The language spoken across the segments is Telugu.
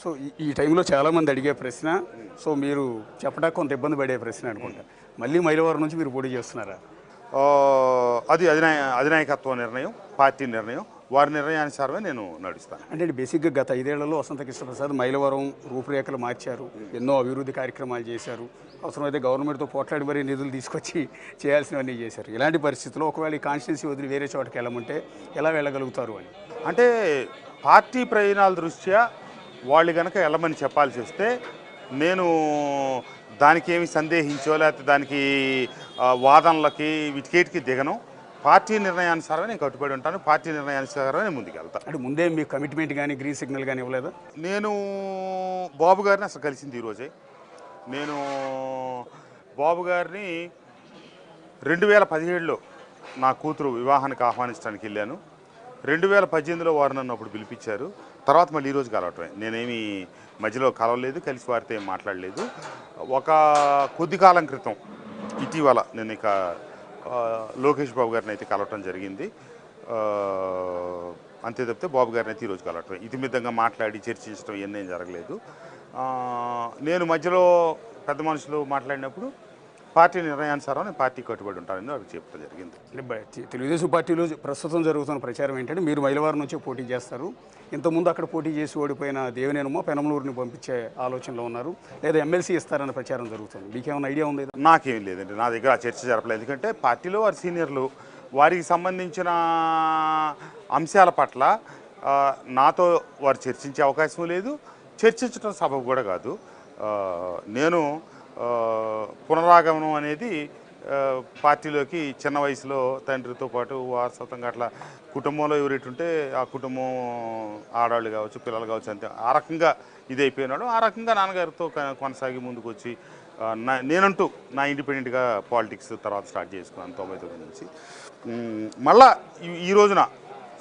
సో ఈ టైంలో చాలామంది అడిగే ప్రశ్న, సో మీరు చెప్పడానికి కొంత ఇబ్బంది పడే ప్రశ్న అనుకుంటా. మళ్ళీ మైలవరం నుంచి మీరు పోటీ చేస్తున్నారా? అది అధినాయకత్వ నిర్ణయం, పార్టీ నిర్ణయం. వారి నిర్ణయానుసారమే నేను నడుస్తాను. అంటే బేసిక్గా గత 5 ఏళ్లలో వసంత కృష్ణప్రసాద్ మైలవరం రూపురేఖలు మార్చారు, ఎన్నో అభివృద్ధి కార్యక్రమాలు చేశారు, అవసరమైతే గవర్నమెంట్తో పోట్లాడి మరీ నిధులు తీసుకొచ్చి చేయాల్సినవన్నీ చేశారు. ఇలాంటి పరిస్థితుల్లో ఒకవేళ ఈ కాన్స్టిట్యున్సీ వదిలి వేరే చోటకి వెళ్ళమంటే ఎలా వెళ్ళగలుగుతారు అని? అంటే పార్టీ ప్రయోజనాల దృష్ట్యా వాళ్ళు కనుక వెళ్ళమని చెప్పాల్సి వస్తే నేను దానికి ఏమి సందేహించో లేకపోతే దానికి వాదనలకి వీటికేటికి దిగను. పార్టీ నిర్ణయానుసారమే నేను కట్టుబడి ఉంటాను. పార్టీ నిర్ణయానుసారమే నేను ముందుకు వెళ్తాను. అంటే ముందే మీ కమిట్మెంట్ కానీ గ్రీన్ సిగ్నల్ కానీ ఇవ్వలేదా? నేను బాబు గారిని అసలు కలిసింది ఈరోజే. నేను బాబు గారిని 2017లో నా కూతురు వివాహానికి ఆహ్వానించడానికి వెళ్ళాను. 2018లో వారు నన్ను అప్పుడు పిలిపించారు. తర్వాత మళ్ళీ ఈరోజు కలవటమే. నేనేమి మధ్యలో కలవలేదు, కలిసి వారితో ఏం మాట్లాడలేదు. ఒక కొద్ది కాలం క్రితం ఇటీవల నేను ఇక లోకేష్ బాబు గారిని అయితే కలవటం జరిగింది. అంతే తప్పితే బాబు గారిని అయితే ఈరోజు కలవటమే. ఇతిమితంగా మాట్లాడి చర్చించడం ఇవన్నీ జరగలేదు. నేను మధ్యలో పెద్ద మనుషులు మాట్లాడినప్పుడు పార్టీ నిర్ణయానుసారం నేను పార్టీ కట్టుబడి ఉంటానని వాళ్ళకి చెప్పడం జరిగింది. అంటే తెలుగుదేశం పార్టీలో ప్రస్తుతం జరుగుతున్న ప్రచారం ఏంటంటే మీరు మైలవరం నుంచే పోటీ చేస్తారు, ఇంతకుముందు అక్కడ పోటీ చేసి ఓడిపోయిన దేవినేనమ్మో పెనమలూరుని పంపించే ఆలోచనలో ఉన్నారు, లేదా ఎమ్మెల్సీ ఇస్తారన్న ప్రచారం జరుగుతుంది. మీకేమైనా ఐడియా ఉంది? నాకేం లేదండి, నా దగ్గర ఆ చర్చ జరపలేదు. ఎందుకంటే పార్టీలో వారి సీనియర్లు వారికి సంబంధించిన అంశాల పట్ల నాతో వారు చర్చించే అవకాశం లేదు, చర్చించడం సబబు కూడా కాదు. నేను పునరాగమనం అనేది పార్టీలోకి చిన్న వయసులో తండ్రితో పాటు వారసత్వంగా అట్లా కుటుంబంలో ఎవరెట్టుంటే ఆ కుటుంబం ఆడవాళ్ళు కావచ్చు, పిల్లలు కావచ్చు, అంతే ఆ రకంగా ఇది అయిపోయినాడు. ఆ రకంగా నాన్నగారితో కొనసాగి ముందుకు వచ్చి నేనంటూ నా ఇండిపెండెంట్గా పాలిటిక్స్ తర్వాత స్టార్ట్ చేసుకున్నాను 99 నుంచి. మళ్ళా ఈ రోజున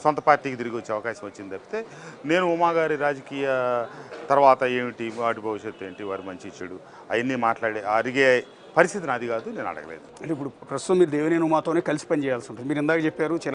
సొంత పార్టీకి తిరిగి వచ్చే అవకాశం వచ్చింది తప్పితే నేను ఉమాగారి రాజకీయ తర్వాత ఏమిటి, వాటి భవిష్యత్తు ఏంటి, వారి మంచి చెడు అవన్నీ మాట్లాడే అడిగే పరిస్థితి నాది కాదు, నేను అడగలేదు. అంటే ఇప్పుడు ప్రస్తుతం మీరు దేవినేని ఉమాతోనే కలిసి పని చేయాల్సి ఉంటుంది. మీరు ఇందాక చెప్పారు